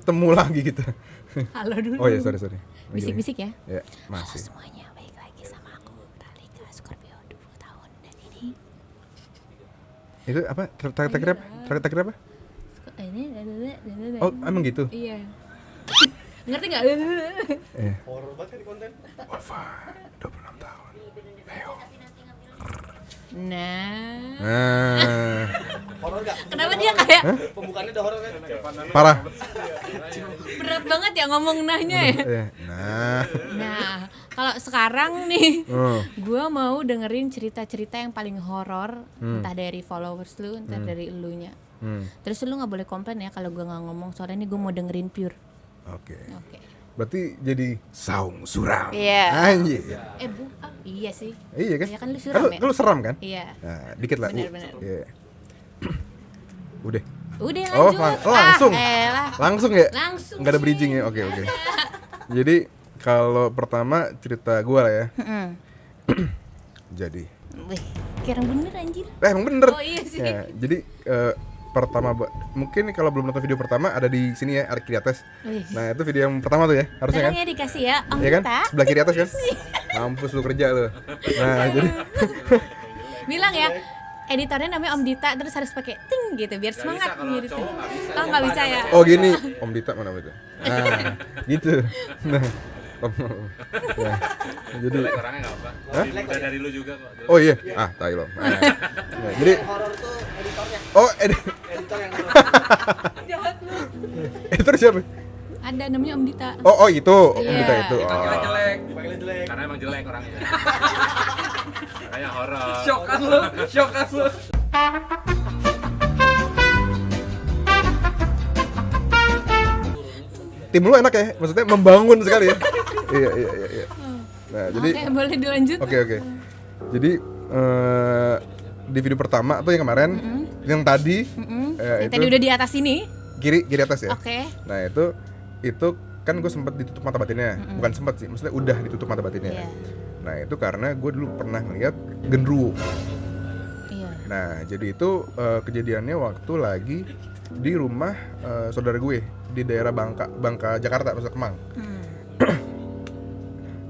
ketemu lagi gitu. Halo dulu. Oh ya, sorry. Bisik-bisik ya. Ya, masih. Semuanya baik lagi sama aku, Ralika Scorpio 20 tahun dan ini. Itu apa? Terakhir apa? Ini. Oh, emang gitu? Iya. Ngerti nggak? Horor banget di konten. Wafa, 26 tahun. Leo. Nah. Horor enggak? Kenapa dia kayak Pembukaannya udah horor kan? Parah. berat banget ya ngomong nanya ya? Nah. Nah, kalau sekarang nih, Oh. gue mau dengerin cerita-cerita yang paling horor, entah dari followers lu, entah dari elunya. Terus lu nggak boleh komplain ya kalau gue nggak ngomong, soalnya ini gue mau dengerin pure. Oke. Oke. Berarti jadi saung suram. Iya. Anjir. Iya sih. Iya kan? Iya kan lu suram ya? Lu seram kan? Iya. Nah, dikit lah. Benar. Iya. Udah. Udah Oh, lanjut. langsung. Elah. Langsung ya? Langsung. Nggak ada bridging ya? Oke. Jadi kalau pertama cerita gua lah ya. Jadi. Wih, kira bener anjir. Emang bener. Oh iya sih. Ya, jadi pertama mungkin kalau belum nonton video pertama ada di sini ya, kiri atas. Wih. Nah, itu video yang pertama tuh ya, harusnya kan? Tolong ya dikasih ya, Om Iya kan? Dita. Sebelah kiri atas kan? Mampus lu kerja lu. Nah, jadi Bilang ya, editornya namanya Om Dita, terus harus pakai ting gitu biar semangat gitu. Oh, nggak bisa ya. oh gini, Om Dita mana itu? Nah, gitu. Nah, ya. Jadi orangnya nggak apa. Udah dari lu juga kok. oh iya, tai lo. Nah, jadi Horor tuh editornya. oh Editor yang horor. Jahat lu. editor siapa? Ada namanya Om Dita. Oh itu, Om Iya. Dita itu. Panggilnya jelek. Panggilnya jelek. Karena emang jelek orangnya. Makanya horor. Shock kan lu. Tim lu enak ya, maksudnya membangun sekali ya. Iya. Nah, jadi Oke, boleh dilanjut. Oke. Jadi di video pertama tuh yang kemarin, yang tadi, Yang itu tadi udah di atas ini. kiri atas ya. Oke. Nah itu kan gue sempat ditutup mata batinnya, bukan sempat sih, maksudnya udah ditutup mata batinnya. Iya. Nah itu karena gue dulu pernah ngeliat genderuwo. Iya. Nah jadi itu kejadiannya waktu lagi di rumah saudara gue di daerah Bangka Jakarta, maksudnya Kemang.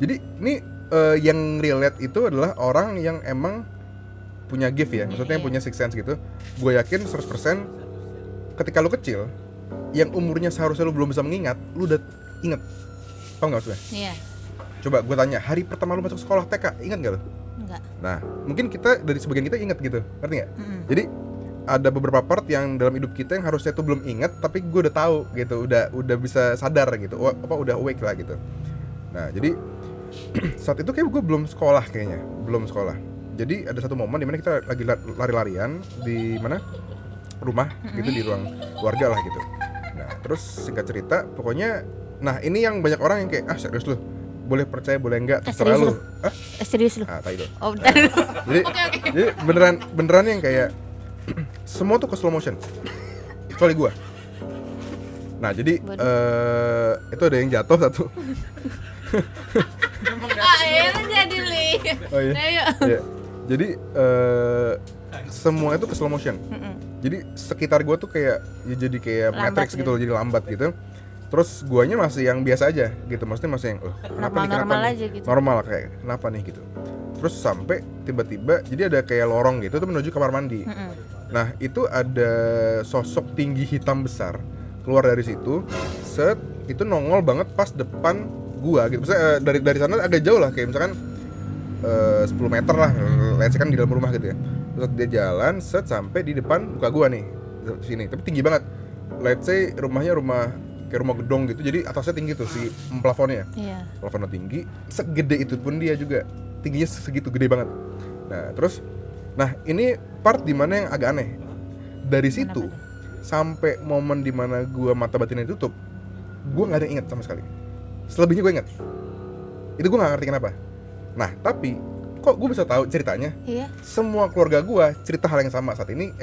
Jadi ini yang relate itu adalah orang yang emang punya gift ya, maksudnya yang punya sixth sense gitu. Gue yakin 100% ketika lu kecil, yang umurnya seharusnya lu belum bisa mengingat, lu udah inget. Paham gak maksudnya? Iya. Coba gue tanya, hari pertama lu masuk sekolah TK, ingat gak lu? Enggak. Nah, mungkin kita dari sebagian kita inget gitu, ngerti gak? Jadi ada beberapa part yang dalam hidup kita yang harusnya tuh belum inget, tapi gue udah tahu gitu, udah bisa sadar gitu, udah awake lah gitu. Nah, jadi saat itu kayak gue belum sekolah. Jadi ada satu momen dimana kita lagi lari-larian di mana rumah gitu, di ruang keluarga lah gitu. Nah terus singkat cerita pokoknya, nah ini yang banyak orang yang kayak serius lu, boleh percaya boleh enggak terserah lu. Serius lu? Tai dong. Oh, bentar. Jadi jadi beneran yang kayak semua tuh ke slow motion kecuali gua. Nah jadi itu ada yang jatuh satu. Jadi li. Oh iya. Ayo. Iya. Jadi semua itu ke slow motion. Jadi sekitar gua tuh kayak ya jadi kayak Lambat Matrix gitu loh, jadi lambat gitu. Terus guanya masih yang biasa aja gitu, maksudnya masih yang Normal aja gitu. Normal kayak kenapa nih gitu. Terus sampai tiba-tiba jadi ada kayak lorong gitu tuh menuju kamar mandi. Nah itu ada sosok tinggi hitam besar keluar dari situ, itu nongol banget pas depan gua gitu. Misalnya dari sana agak jauh lah, kayak misalkan 10 meter lah, let's say kan di dalam rumah gitu ya. Terus dia jalan sampai di depan muka gua nih, sini. Tapi tinggi banget. Let's say rumahnya kayak rumah gedong gitu. Jadi atasnya tinggi tuh si plafonnya. Iya. Plafonnya tinggi, segede itu pun dia juga. Tingginya segitu, gede banget. Nah, ini part dimana yang agak aneh. Dari situ sampai momen dimana gua mata batinnya ditutup, gua nggak ada yang ingat sama sekali. Selebihnya gue ingat. Itu gue nggak ngerti kenapa. Nah, tapi kok gue bisa tahu ceritanya? Iya. Semua keluarga gue cerita hal yang sama saat ini.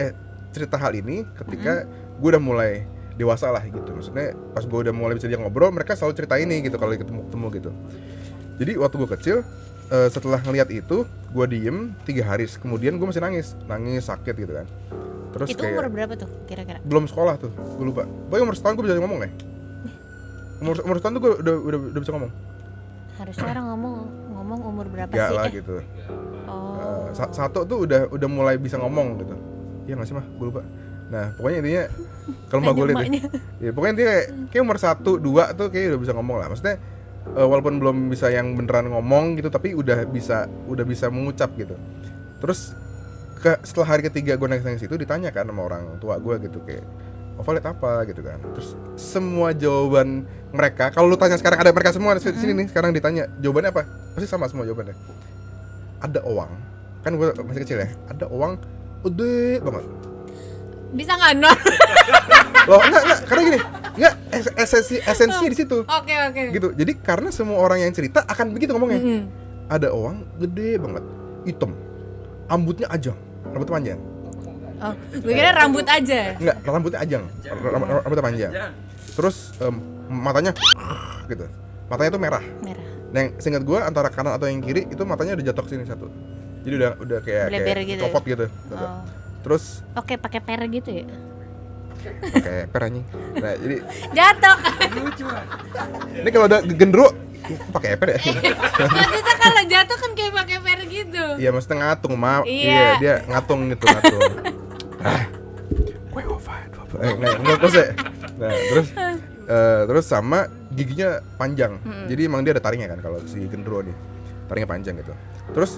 Cerita hal ini ketika gue udah mulai dewasa lah gitu. Maksudnya pas gue udah mulai bisa dia ngobrol, mereka selalu cerita ini gitu kalau ketemu gitu. Jadi waktu gue kecil, setelah ngelihat itu, gue diem 3 hari. Kemudian gue masih nangis sakit gitu kan. Terus Itu kayak umur berapa tuh kira-kira? belum sekolah tuh, gue lupa. Pokoknya umur setahun gue bisa ngomong ya. umur tahun tuh gue udah bisa ngomong. Harusnya orang ngomong umur berapa Gak sih? lah gitu. Oh. Satu tuh udah mulai bisa ngomong gitu. Iya nggak sih mah? Gue lupa. Nah pokoknya intinya kalau mbak gue lihat Nanya ya pokoknya dia kayak umur 1, 2 tuh kayak udah bisa ngomong lah. Maksudnya walaupun belum bisa yang beneran ngomong gitu, tapi udah bisa mengucap gitu. Terus setelah hari ketiga gue nangis itu ditanyakan sama orang tua gue gitu kayak Ova lihat apa gitu kan. Terus semua jawaban mereka, kalau lu tanya sekarang ada mereka semua di sini nih, sekarang ditanya jawabannya apa? Pasti sama semua jawabannya. Ada uang, kan gue masih kecil ya. Ada uang gede banget. Bisa nggak Nor? Loh enggak karena gini, enggak esensi di situ. Oke. Gitu. Jadi karena semua orang yang cerita akan begitu ngomongnya. Ada uang gede banget, hitam, rambutnya ajang, rambutnya panjang. Oh, gue kira rambut aja. Enggak, rambutnya ajang, rambutnya panjang. Terus matanya gitu, matanya tuh merah. Yang seingat gue antara kanan atau yang kiri itu matanya udah jatuh sini satu. Jadi udah kayak gitu. copot gitu. Oh. Terus Oke, pakai per gitu ya. pakai per anjing. Nah, jadi Jatuh. ini kalau udah gendro pakai per ya. Maksudnya kalau jatuh kan kayak pakai per gitu. Iya, maksudnya ngatung, maaf. Iya. Iya, dia ngatung gitu, ngatung. Gue ovan. Nggak terus ya. Nah, terus sama giginya panjang. Jadi emang dia ada taringnya kan kalau si gendro nih. Taringnya panjang gitu. Terus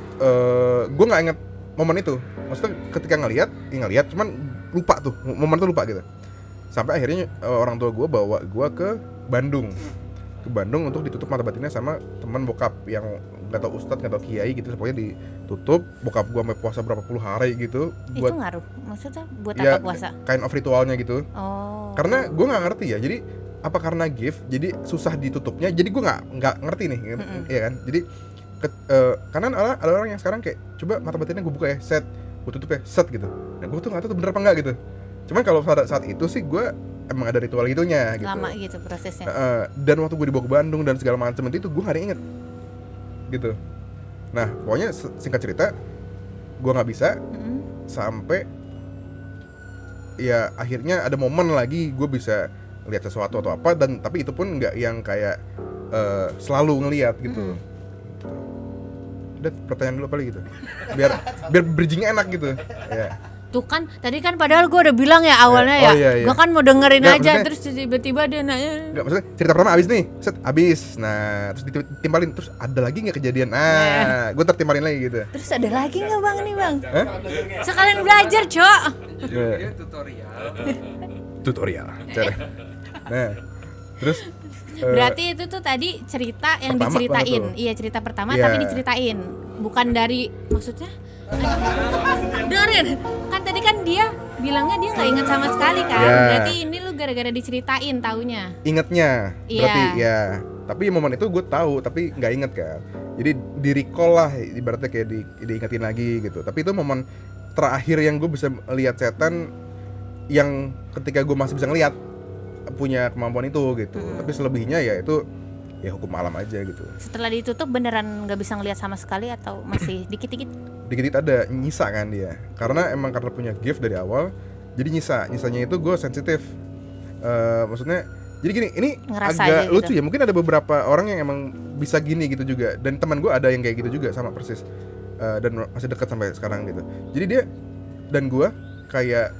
gue nggak inget momen itu. Maksudnya ketika ngeliat cuman lupa tuh. Momen tuh lupa gitu. Sampai akhirnya orang tua gue bawa gue ke Bandung untuk ditutup mata batinnya sama teman bokap yang nggak tau ustadz nggak tau kiai gitu, pokoknya ditutup. Bokap gua sampai puasa berapa puluh hari gitu Itu ngaruh? Maksudnya buat ya, apa puasa? kind of ritualnya gitu. Oh. Karena gua nggak ngerti ya, jadi apa karena gift jadi susah ditutupnya, jadi gua nggak ngerti nih. Iya kan, jadi karena ada orang yang sekarang kayak coba mata batinnya gua buka ya, set gua tutup ya, set gitu. Nah gua tuh nggak tahu tuh bener apa enggak gitu. Cuman kalau saat itu sih gua emang ada ritual gitunya gitu. Lama gitu prosesnya. Dan waktu gue dibawa ke Bandung dan segala macam itu gue gak ada inget gitu. Nah pokoknya singkat cerita gue nggak bisa sampai ya akhirnya ada momen lagi gue bisa lihat sesuatu atau apa, dan tapi itu pun nggak yang kayak selalu ngelihat gitu. Udah pertanyaan dulu apa lagi gitu biar bridgingnya enak gitu ya. Tuh kan, tadi kan padahal gue udah bilang ya awalnya ya, iya. gue kan mau dengerin Nggak, aja, maksudnya- terus tiba-tiba dia nanya. Enggak, maksudnya cerita pertama abis nih, abis, nah terus ditimpalin, terus ada lagi nggak kejadian, gue tertimpalin lagi gitu. Terus ada lagi nggak bang nih bang? Hah? Sekalian belajar cok. Dia Tutorial cara. Nah terus Berarti itu tuh tadi cerita yang Pertama diceritain. banget tuh. Iya cerita pertama Iya. tapi diceritain, bukan dari maksudnya. Dengerin, kan tadi kan dia bilangnya dia nggak ingat sama sekali kan. Iya. Berarti ini lu gara-gara diceritain taunya. ingetnya Iya. berarti ya, tapi momen itu gue tahu tapi nggak inget kan, jadi di recall lah ibaratnya, kayak diingetin lagi gitu. Tapi itu momen terakhir yang gue bisa lihat setan, yang ketika gue masih bisa ngelihat punya kemampuan itu gitu. Tapi selebihnya ya itu ya hukum alam aja gitu. Setelah ditutup beneran nggak bisa ngelihat sama sekali atau masih dikit-dikit? Dikit-dikit ada nyisa kan dia, karena punya gift dari awal, jadi nyisanya itu gue sensitif. Maksudnya jadi gini, ini Ngerasa agak aja gitu. lucu ya, mungkin ada beberapa orang yang emang bisa gini gitu juga, dan teman gue ada yang kayak gitu juga sama persis, dan masih dekat sampai sekarang gitu. Jadi dia dan gue kayak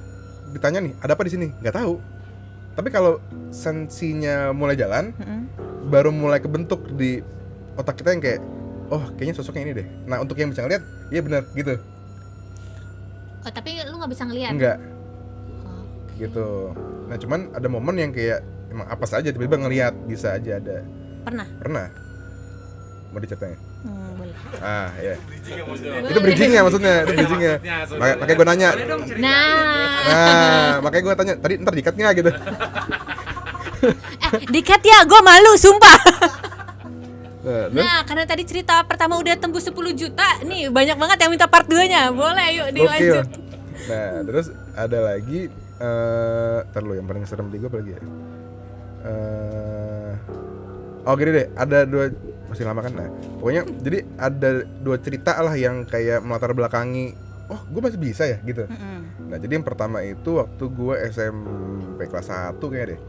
ditanya nih ada apa di sini, nggak tahu. Tapi kalau sensinya mulai jalan, baru mulai kebentuk di otak kita yang kayak, oh kayaknya sosoknya ini deh. Nah untuk yang bisa ngeliat, iya benar gitu. Oh tapi lu nggak bisa ngelihat? Enggak gitu. Nah cuman ada momen yang kayak emang apa saja tiba-tiba ngeliat, bisa aja ada. Pernah. Mau diceritain? Boleh. Ah ya. Itu bridgingnya maksudnya, itu bridgingnya. Makanya gue nanya. Nah, makanya gue tanya tadi, ntar dikat nggak gitu. Dikat ya, gue malu sumpah. Terus? Nah, karena tadi cerita pertama udah tembus 10 juta, nih banyak banget yang minta part 2-nya. Boleh, yuk dilanjut. Gokil. Nah, terus ada lagi, ntar lu yang paling serem di gue apa lagi ya? Oh gini deh, ada dua, masih lama kan? Nah, pokoknya jadi ada dua cerita lah yang kayak melatar belakangi, oh gue masih bisa ya gitu. Nah jadi yang pertama itu waktu gue SMP kelas 1 kayaknya deh.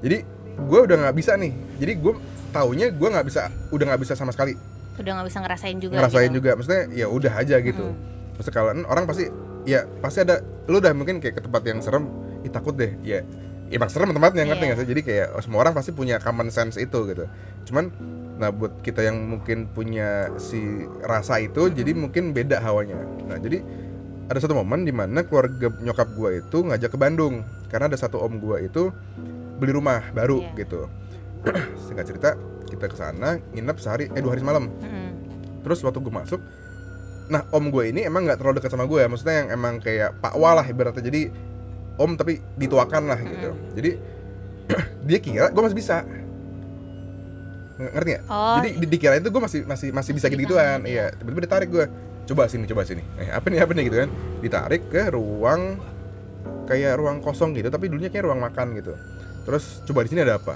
Jadi gue udah nggak bisa nih. Jadi gue taunya gue udah nggak bisa sama sekali Udah nggak bisa ngerasain juga. ngerasain gitu. juga. Maksudnya ya udah aja gitu. Maksudnya kalau orang pasti ada, lu udah mungkin kayak ke tempat yang serem, takut deh. Ya emang serem tempatnya, ngerti nggak sih? Jadi kayak semua orang pasti punya common sense itu gitu. Cuman nah buat kita yang mungkin punya si rasa itu, jadi mungkin beda hawanya. Nah jadi ada satu momen di mana keluarga nyokap gue itu ngajak ke Bandung karena ada satu om gue itu beli rumah baru gitu. Singkat cerita kita ke sana nginep 2 hari semalam. Terus waktu gue masuk, nah om gue ini emang nggak terlalu dekat sama gue, maksudnya yang emang kayak Pak Wah lah ibaratnya, jadi om tapi dituakan lah gitu. Jadi dia kira gue masih bisa, ngerti nggak? Jadi dikira itu gue masih bisa gitu-gituan. Iya, tiba-tiba ditarik gue, coba sini. Apa nih gitu kan? Ditarik ke ruang kayak ruang kosong gitu, tapi dulunya kayak ruang makan gitu. Terus coba di sini ada apa?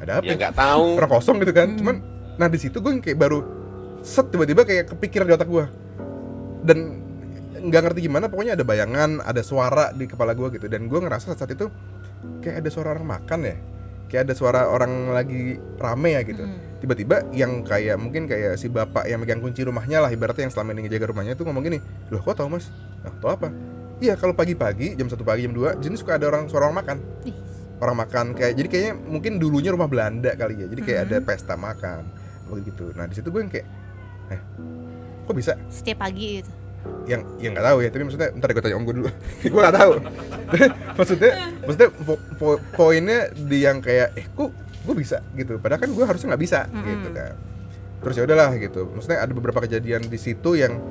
Ada apa? Ya nggak tahu. Ruang kosong gitu kan. Cuman, nah di situ gue kayak baru tiba-tiba kayak kepikir di otak gue, dan nggak ngerti gimana, pokoknya ada bayangan, ada suara di kepala gue gitu, dan gue ngerasa saat itu kayak ada suara orang makan ya, kayak ada suara orang lagi rame ya gitu. Tiba-tiba yang kayak mungkin kayak si bapak yang megang kunci rumahnya lah ibaratnya, yang selama ini ngejaga rumahnya itu ngomong gini, loh kok tahu mas? Nah, tahu apa? Iya kalau pagi-pagi jam 1 pagi jam 2 jenis suka ada suara orang makan. Orang makan kayak, jadi kayaknya mungkin dulunya rumah Belanda kali ya, jadi kayak ada pesta makan begitu. Nah di situ gue yang kayak, kok bisa? Setiap pagi gitu. Yang nggak tahu ya, tapi maksudnya ntar gue tanya om gue dulu. Gue nggak tahu. maksudnya poinnya di yang kayak kok gue bisa gitu, padahal kan gue harusnya nggak bisa gitu kan. Terus ya udahlah gitu, maksudnya ada beberapa kejadian di situ yang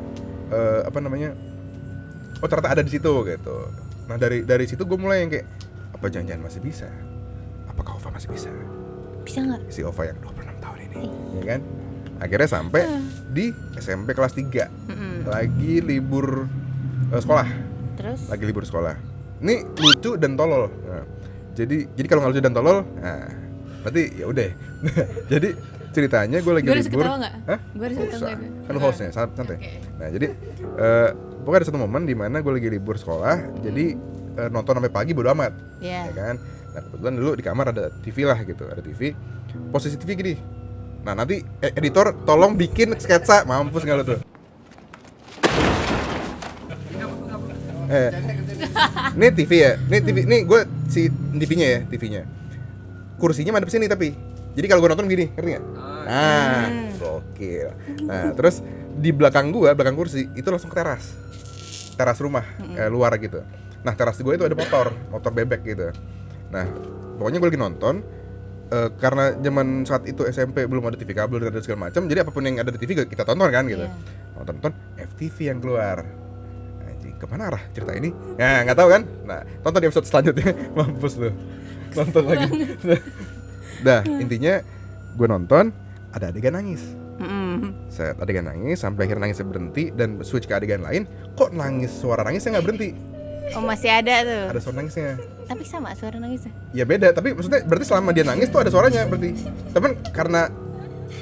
ternyata ada di situ gitu. Nah dari situ gue mulai yang kayak, apa jangan-jangan masih bisa? Apakah Ova masih bisa? Bisa nggak? Si Ova yang 26 tahun ini, ya kan? Akhirnya sampai di SMP kelas 3 lagi libur sekolah. Terus? Lagi libur sekolah. Ini lucu dan tolol. Nah, jadi kalau nggak lucu dan tolol, nah berarti ya udah. Jadi ceritanya gue lagi Gue harus libur. ketawa nggak? Hah? Gue harus ketawa nggak? Kan lu hostnya, santai. Okay. Nah jadi pokoknya ada satu momen di mana gue lagi libur sekolah, jadi nonton sampai pagi bodo amat, ya kan? Nah kebetulan dulu di kamar ada TV lah gitu, ada TV, posisi TV gini. Nah nanti editor tolong bikin sketsa, mampus nggak lo tuh? Ini TV ya, ini gue si TV-nya ya, TV-nya. Kursinya madep sini tapi, jadi kalau gue nonton gini, ngerti nggak? Nah, gokil. Nah terus di belakang kursi itu langsung ke teras rumah, luar gitu. Nah teras gue itu ada motor bebek gitu. Nah pokoknya gue lagi nonton. Karena zaman saat itu SMP belum ada TV kabel dan segala macam, jadi apapun yang ada di TV kita tonton kan gitu. Nonton FTV yang keluar. Anjing, kemana arah cerita ini? Ya nggak tahu kan. Nah tonton di episode selanjutnya. Mampus lu. Nonton lagi. Dah intinya gue nonton ada adegan nangis. Set adegan nangis sampai akhirnya nangisnya berhenti dan switch ke adegan lain. Kok suara nangisnya nggak berhenti? Oh masih ada tuh. Ada suara nangisnya. Tapi sama suara nangisnya. Ya beda, tapi maksudnya berarti selama dia nangis tuh ada suaranya berarti. Tapi karena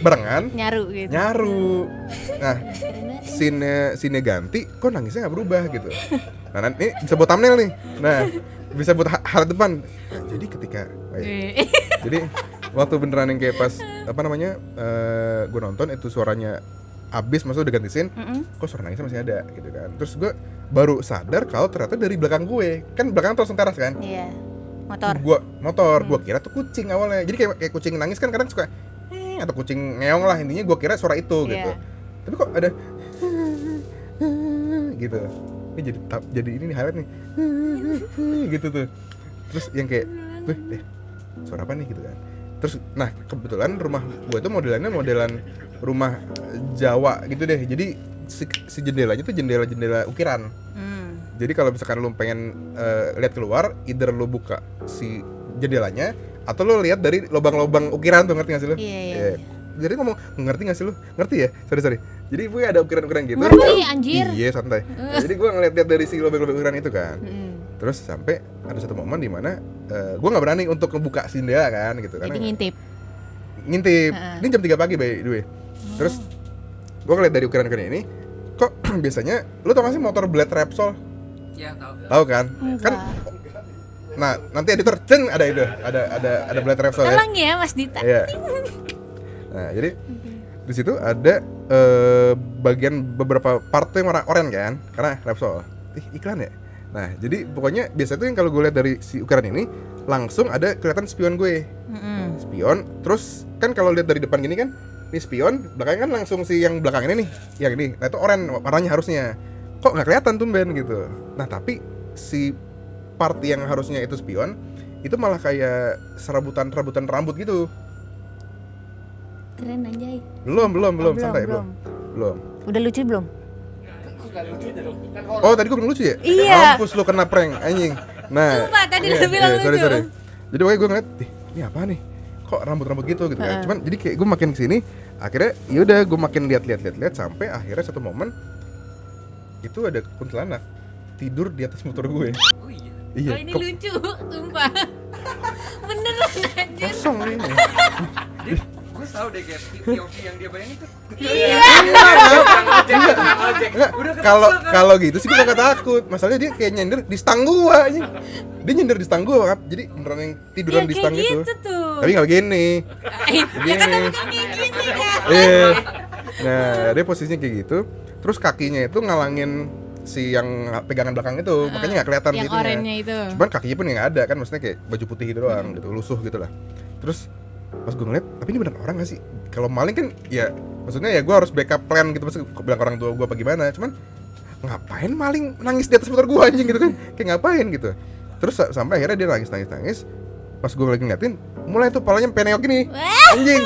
barengan nyaru. Nah, scene ganti, kok nangisnya nggak berubah gitu. Nah, ini bisa buat thumbnail nih. Nah, bisa buat hal depan. Nah, jadi ketika jadi waktu beneran yang kayak pas gue nonton itu suaranya abis, maksudnya udah ganti scene, kok suara nangisnya masih ada gitu kan. Terus gue baru sadar kalau ternyata dari belakang gue, kan belakang terus teras kan. Iya. Motor. Gue kira tuh kucing awalnya. Jadi kayak kucing nangis kan kadang suka atau kucing ngeong lah, intinya gue kira suara itu gitu. Tapi kok ada gitu. Ini jadi ini nih highlight nih. Gitu tuh. Terus yang kayak, suara apa nih gitu kan. Terus nah kebetulan rumah gue tuh modelan rumah Jawa gitu deh. Jadi si jendelanya tuh jendela ukiran. Jadi kalau misalkan lu pengen lihat keluar, either lu buka si jendelanya atau lu lihat dari lubang-lubang ukiran tuh, ngerti gak sih lu? Iya. Jadi ngomong ngerti gak sih lu? Ngerti ya? Sorry. Jadi gue ada ukiran-ukiran gitu. Ngerti anjir. Iya santai. Nah, jadi gue ngeliat dari si lubang-lubang ukiran itu kan. Terus sampai ada satu momen di mana gue nggak berani untuk ngebuka si jendela kan gitu. Jadi ngintip. Ini jam 3 pagi by the way. Terus gue ngeliat dari ukiran-ukiran ini, kok biasanya lu tau gak sih motor Blade Repsol? Ya tahu. Tahu kan? Enggak. Kan Nah, nanti editor ceng ada itu, ada Blade Repsol ya. Tolong ya Mas Dita. Iya. Nah, jadi di situ ada bagian beberapa part tuh yang warna oranye kan, karena Repsol. Iklan ya. Nah, jadi pokoknya biasanya tuh yang kalau gue lihat dari si ukuran ini langsung ada kelihatan spion gue. Spion, terus kan kalau lihat dari depan gini kan, ini spion, belakangnya kan langsung si yang belakang ini nih, yang ini. Nah, itu oranye warnanya harusnya. Kok nggak kelihatan tumben gitu. Nah, tapi si part yang harusnya itu spion itu malah kayak serabutan rambut gitu. Keren anjay. Belum, santai belum. Udah lucu belum? Oh, tadi gue bilang lucu ya? Iya. Mampus lu kena prank anjing. Nah, Sumpah, tadi lu bilang lucu. Sorry. Jadi pokoknya gue ngeliat, ini apa nih? Kok rambut gitu kan. Cuman jadi kayak gue makin kesini, akhirnya yaudah gue makin lihat sampai akhirnya satu momen itu ada kuntilanak tidur di atas motor gue. Oh iya. Iya. Oh, ini lucu, sumpah. Beneran anjir. Kosong ini. Gue tahu deh guys, POV yang dia bayangin tuh. Iya. Enggak, kalau gitu sih gue gak takut. Masalahnya dia kayak nyender di stang gua anjing. Dia nyender di stang gua, Kap. Jadi beneran yang tiduran Ya di stang kayak gitu. gitu tuh. Tapi gak begini. Ya kan tapi kayak gini kan. Iya. Nah, dia posisinya kayak gitu. Terus kakinya itu ngalangin si yang pegangan belakang itu, makanya nggak kelihatan yang gitunya. oranye itu. Cuman kakinya pun nggak ada kan, maksudnya kayak baju putih gitu doang, gitu, lusuh gitu lah. Terus pas gue ngeliat, tapi ini beneran orang nggak sih? Kalau maling kan, ya maksudnya ya gue harus backup plan gitu, maksudnya bilang orang tua gue apa gimana. Cuman ngapain maling nangis di atas motor gue anjing gitu kan? Kayak ngapain gitu. Terus sampai akhirnya dia nangis. Pas gue lagi ngeliatin, mulai tuh palanya peneok gini, anjing.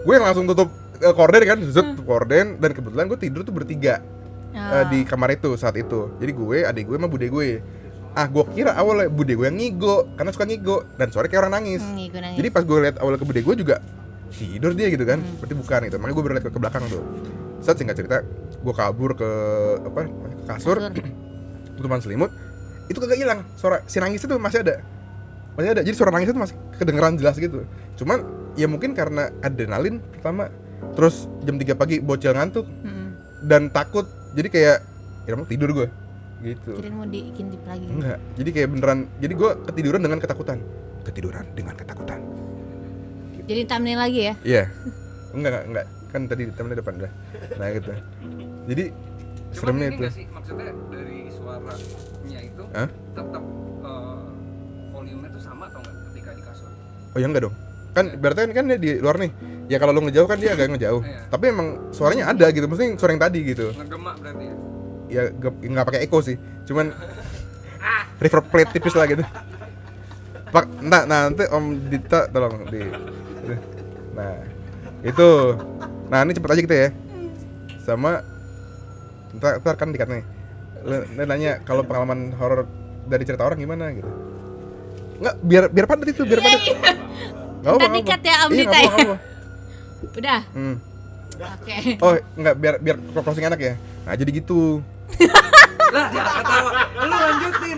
Gue yang langsung tutup korden kan, tutup korden, dan kebetulan gue tidur tuh bertiga. Di kamar itu saat itu. Jadi gue, adik gue sama bude gue. Gue kira awalnya bude gue yang ngigo, karena suka ngigo dan suara kayak orang nangis. Nangis. Jadi pas gue liat awalnya ke bude gue juga tidur dia gitu kan. Berarti bukan gitu. Makanya gue berliat ke belakang tuh. Saat singkat cerita, gue kabur ke kasur. Tutupan selimut. Itu kagak hilang. Suara si nangis itu masih ada. Jadi suara nangis itu masih kedengeran jelas gitu. Cuman ya mungkin karena adrenalin pertama. Terus jam 3 pagi bocil ngantuk. Dan takut, jadi kayak ya emang tidur gue gitu. Kirain mau diintip lagi. Enggak, jadi kayak beneran, jadi gue ketiduran dengan ketakutan. Jadi thumbnail lagi ya? Iya. Enggak, kan tadi temennya depan dah. Nah gitu. Jadi seremnya itu. Cuman sih, maksudnya dari suaranya itu tetap volumenya tuh sama atau enggak ketika di kasur? Oh ya enggak dong. Kan berarti kan dia di luar nih. Ya kalau lu ngejauh kan dia agak ngejauh. Iya. Tapi emang suaranya ada gitu, maksudnya suara yang tadi gitu. Ngegemak berarti ya? Ya nggak pakai echo sih, cuman reverb plate tipis lah gitu. Nah nanti Om Dita tolong di. Nah itu, nah ini cepet aja kita ya. Sama, ntar kan dikat nih. Lu nanya kalau pengalaman horor dari cerita orang gimana gitu. Nggak, biar padat itu, biar padat. Ntar dikat ya Om Dita ya. Udah. Oke. Oh nggak, biar closing enak ya. Nah jadi gitu. Lah dia ketawa, lu lanjutin.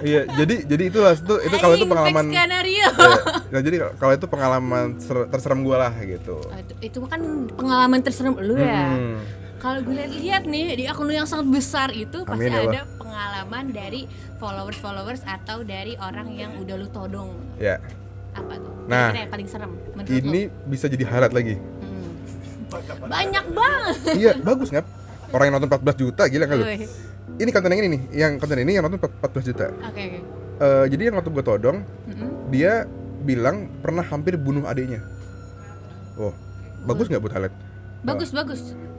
Iya, jadi itulah itu kalau itu pengalaman. Skenario. Nah, jadi kalau itu pengalaman terserem gue lah gitu. Itu kan pengalaman terserem lu ya. Kalau gue lihat nih di akun lu yang sangat besar itu pasti Amin, ya ada pengalaman dari followers atau dari orang yang udah lu todong. Ya. Apa tuh? Nah, kira-kira yang paling serem menurut ini lu? bisa jadi highlight lagi. Banyak banget. Iya, bagus nggak? Orang yang nonton 14 juta, gila nggak lu? Wih. Ini konten yang ini nih, konten ini yang nonton 14 juta. Oke. Jadi yang waktu gue todong, dia bilang pernah hampir bunuh adiknya. Oh, bagus nggak buat highlight? Bagus.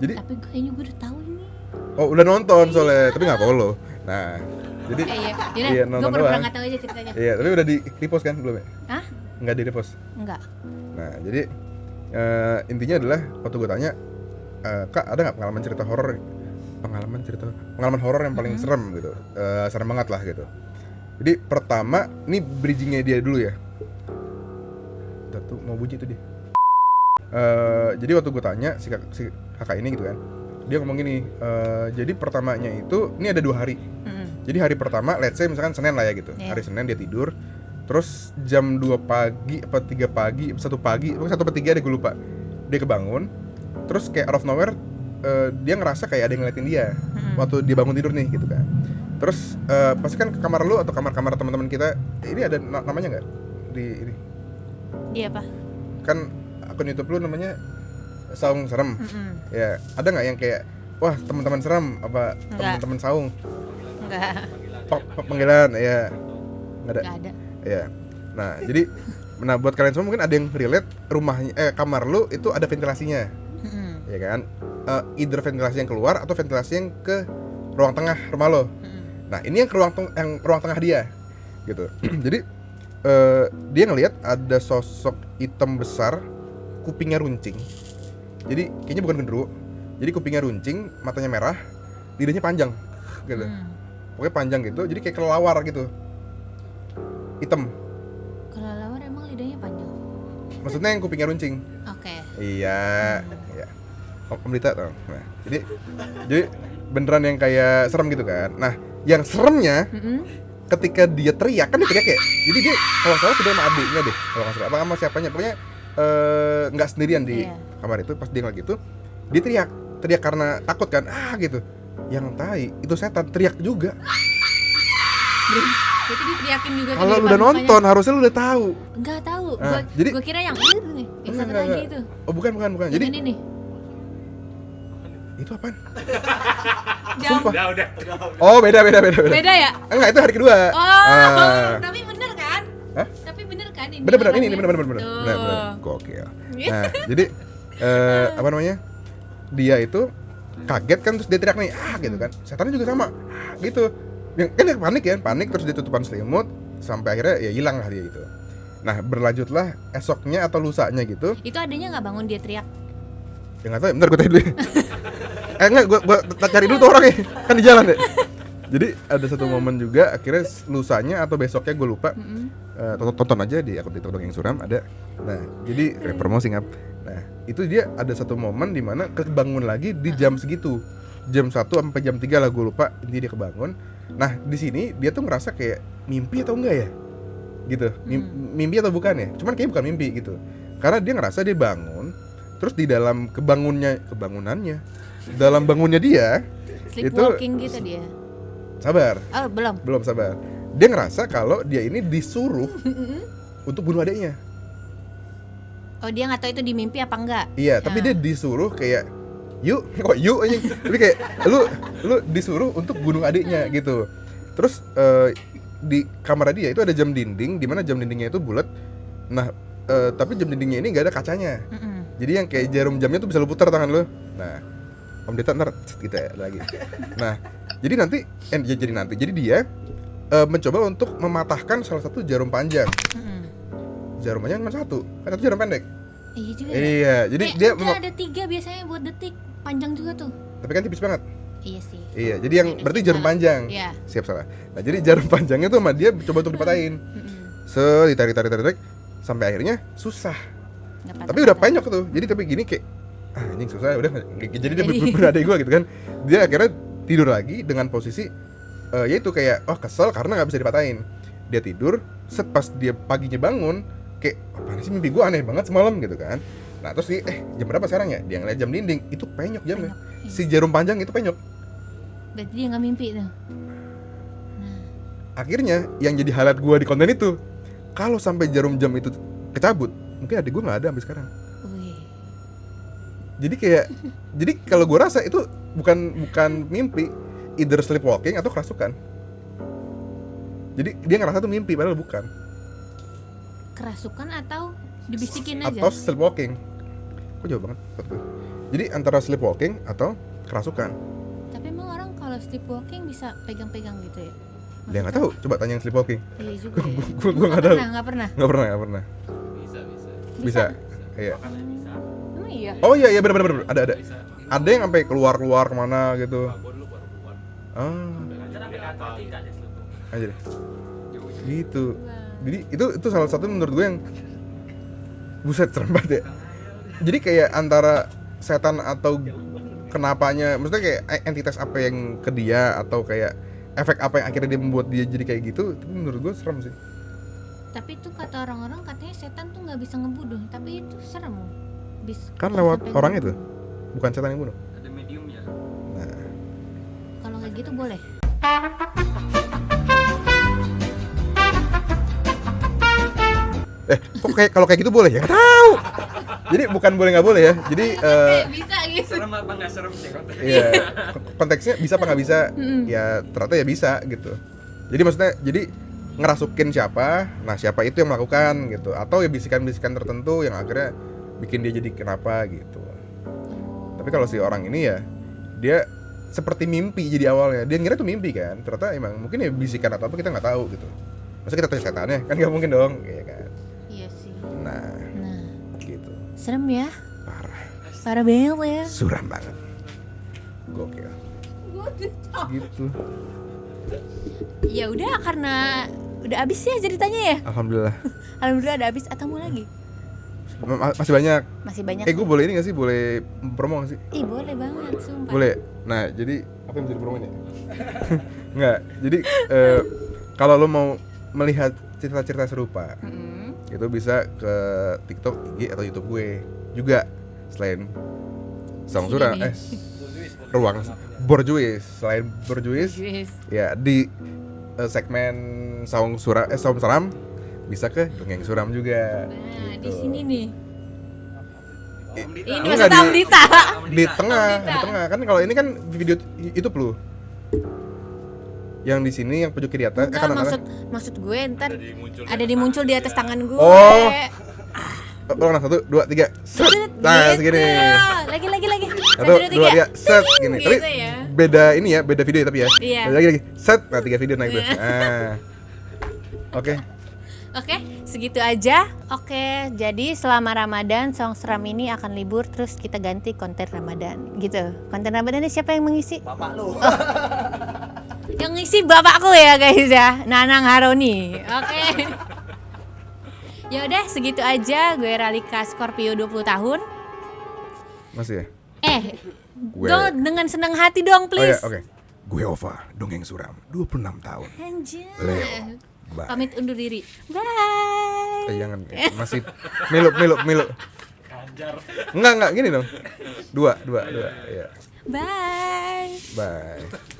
Jadi, Tapi kayaknya gue udah tahu ini. oh udah nonton soalnya, tapi nggak follow. Nah, jadi Iya, nonton gue pernah doang. nggak tahu aja ceritanya. Iya, tapi udah di repost kan belum ya? Hah? Nggak di repost. Enggak. Nah, jadi intinya adalah waktu gue tanya, Kak ada nggak pengalaman horor yang paling serem gitu, serem banget lah gitu. Jadi pertama, ini bridgingnya dia dulu ya. Tuh mau bunyi tuh dia. Jadi waktu gue tanya si kakak ini gitu kan, dia ngomong gini, jadi pertamanya itu, ini ada 2 hari. Jadi hari pertama, let's say misalkan Senin lah ya gitu. Yeah. Hari Senin dia tidur, terus jam 2 pagi, apa 3 pagi, 1 pagi, pokoknya 1 per 3 deh gue lupa. Dia kebangun, terus kayak out of nowhere, dia ngerasa kayak ada yang ngeliatin dia waktu dia bangun tidur nih gitu kan. Terus pasti kan ke kamar lu atau kamar-kamar teman-teman kita ini ada namanya nggak di ini? Dia apa? Kan akun YouTube lu namanya Saung Serem. Ya, ada nggak yang kayak wah teman-teman serem apa teman-teman saung? Enggak. Panggilan ya. Nggak ada. Enggak ada. Ya. Nah, jadi buat kalian semua mungkin ada yang relate rumahnya kamar lu itu ada ventilasinya. Ya kan? Either ventilasi yang keluar atau ventilasi yang ke ruang tengah rumah lo. Nah, ini yang ke ruang tengah dia. Gitu. Jadi dia ngelihat ada sosok hitam besar, kupingnya runcing. Jadi kayaknya bukan genderuwo. Jadi kupingnya runcing, matanya merah, lidahnya panjang gitu. Pokoknya panjang gitu, jadi kayak kelelawar gitu. Hitam. Kelelawar emang lidahnya panjang. Maksudnya yang kupingnya runcing. Oke. Iya, iya. Pemberita tau. Nah, jadi beneran yang kayak serem gitu kan. Nah, yang seremnya ketika dia teriak, kan dia teriak ya. Jadi dia kalau salah tidak sama adiknya deh, kalau nggak salah. Apa sama siapanya? Pokoknya nggak sendirian di kamar itu. Pas dia ngeliat gitu, dia teriak karena takut kan. Gitu. Yang tai itu setan teriak juga. Jadi diteriakin juga. Kalau lu udah nonton, harusnya lu udah tahu. Enggak tahu. Jadi Gua kira yang nih, yang satu lagi itu. Oh, bukan. Jadi ini nih. Itu apaan? Jam. Udah. Oh, beda. Beda ya? Enggak, itu hari kedua. Tapi bener kan? Hah? Tapi bener kan ini? Bener, ini namanya? bener. Gokil. Nah, jadi apa namanya? Dia itu kaget kan, terus dia teriak nih, gitu kan. Setannya juga sama, gitu. Kan dia panik terus dia tutupan selimut sampai akhirnya ya hilang lah dia itu. Nah, berlanjutlah esoknya atau lusanya gitu. Itu adanya nggak bangun dia teriak? Ya nggak tahu ya, bentar gue tanya dulu. Enggak, gue cari dulu tuh orangnya, kan di jalan ya. Jadi ada satu momen juga akhirnya lusanya atau besoknya gue lupa. Tonton aja di akun TikTok Dongeng Suram ada. Nah, jadi promosi ngap. Nah, itu dia ada satu momen di mana kebangun lagi di jam segitu. Jam 1 sampai jam 3 lah gue lupa, intinya dia kebangun. Nah, di sini dia tuh ngerasa kayak mimpi atau enggak ya? Gitu. Mimpi atau bukan ya? Cuman kayaknya bukan mimpi gitu. Karena dia ngerasa dia bangun, terus di dalam dalam bangunnya dia sleepwalking gitu dia. Sabar. Oh, Belum sabar. Dia ngerasa kalau dia ini disuruh untuk bunuh adiknya. Oh, dia nggak tahu itu di mimpi apa enggak? Iya, tapi dia disuruh kayak yuk aja. Tapi kayak lu disuruh untuk bunuh adiknya gitu. Terus di kamar dia itu ada jam dinding, di mana jam dindingnya itu bulat. Nah, tapi jam dindingnya ini nggak ada kacanya. Jadi yang kayak jarum jamnya tuh bisa lu putar tangan lu. Nah, Om Dita ntar kita ya lagi. Nah, jadi dia mencoba untuk mematahkan salah satu jarum panjang. Jarum panjang cuma satu, kan satu jarum pendek. Iya juga. Iya, jadi dia ada 3 biasanya buat detik, panjang juga tuh. Tapi kan tipis banget. Iya sih. Iya, jadi yang berarti jarum panjang. Iya. Siap salah. Nah, jadi jarum panjangnya tuh sama dia coba untuk dipatahin. Ditarik sampai akhirnya susah. Tapi udah penyok tuh. Jadi tapi gini kayak anjing susah udah. Jadi dia berada gue gitu kan. Dia akhirnya tidur lagi dengan posisi yaitu kayak kesel karena nggak bisa dipatahin. Dia tidur, pas dia paginya bangun kayak apaan sih mimpi gue aneh banget semalam gitu kan. Nah terus dia jam berapa sekarang ya? Dia ngeliat jam dinding itu penyok jamnya. Si jarum panjang itu penyok. Berarti dia nggak mimpi tuh. Akhirnya yang jadi highlight gue di konten itu, kalau sampai jarum jam itu kecabut, mungkin adik gue nggak ada sampai sekarang. Jadi kalau gue rasa itu bukan mimpi, either sleepwalking atau kerasukan. Jadi dia ngerasa tuh mimpi padahal bukan. Kerasukan atau dibisikin aja? Atau sleepwalking. Kok jauh banget buat gue. Jadi antara sleepwalking atau kerasukan. Tapi emang orang kalau sleepwalking bisa pegang-pegang gitu ya? Dia nggak tahu. Coba tanya yang sleepwalking. Iya juga ya. Gue nggak tahu. Nggak pernah. Bisa. Iya. Emang iya? Oh iya benar. Ada. Ada yang sampai keluar kemana gitu. Aja deh. Gitu. Jadi itu salah satu menurut gue yang buset serem banget ya. Jadi kayak antara setan atau kenapanya, maksudnya kayak entitas apa yang ke dia atau kayak efek apa yang akhirnya dia membuat dia jadi kayak gitu, itu menurut gue serem sih. Tapi itu kata orang-orang katanya setan tuh nggak bisa ngebunuh, tapi itu serem. Kan lewat orang itu, bukan setan yang bunuh. Ada mediumnya. Nah, kalau kayak gitu boleh. Kok kayak kalau kayak gitu boleh ya? Nggak tahu. Jadi bukan boleh nggak boleh ya. Jadi Bisa gitu. Serem apa nggak serem sih kontennya? iya, konteksnya bisa apa nggak bisa? Ya ternyata ya bisa gitu. Jadi maksudnya jadi ngerasukin siapa, nah siapa itu yang melakukan gitu, atau ya bisikan-bisikan tertentu yang akhirnya bikin dia jadi kenapa gitu. Tapi kalau si orang ini ya dia seperti mimpi jadi awalnya, dia ngira tuh mimpi kan, ternyata emang mungkin ya bisikan atau apa kita nggak tahu gitu. Masa kita tanya setannya kan nggak mungkin dong, ya kan? Iya sih. Nah, Nah, gitu. serem ya. Parah, Parah banget ya. suram banget, gokil. Gitu. Ya udah karena udah habis ya ceritanya ya. Alhamdulillah. Alhamdulillah udah habis atau mau lagi? Masih banyak. Masih banyak. Gue boleh ini nggak sih? Boleh promo nggak sih? Ih, boleh banget sumpah. Boleh. Nah, jadi apa yang bisa dipromoin ya? Nggak. Jadi kalau lo mau melihat cerita-cerita serupa, itu bisa ke TikTok, IG atau YouTube gue juga. Selain Song Sini Sura, nih. Ruang Borjuis. Selain Borjuis, Yes. ya di segmen Saung Seram bisa ke Dongeng Suram juga. Nah, di Gitu. sini nih. Om Dita. Ini Enggak, maksudnya Om Dita. Di tengah, Om Dita. di tengah kan kalau ini kan video YouTube lu. Yang di sini yang pojok kiri atas, Enggak, maksud gue ntar ada dimuncul di atas tangan gue. Oh. Ulang 1, 2, 3, set. Nah, Gitu. segini. Lagi. 1, 2, 3, set gini. Tapi Gitu ya. beda ini ya, beda video tapi ya. Iya. Lagi, set. Nah, 3 video naik tuh. Nah. Oke. Oke, segitu aja. Oke, jadi selama Ramadan Song Seram ini akan libur, terus kita ganti konten Ramadan gitu. Konten Ramadan ini siapa yang mengisi? Bapak lu. Yang ngisi bapakku ya guys ya, Nanang Haroni. Oke. Ya udah segitu aja. Gue Ralika Scorpio 20 tahun. Masih ya? Gue dengan senang hati dong Oh ya, please. oke. Gue Ova, Dongeng Suram, 26 tahun. Anjir. Leo. Bye. Pamit undur diri. Bye. Jangan, masih milu. Enggak, gini dong. Dua, ya. Bye. Bye.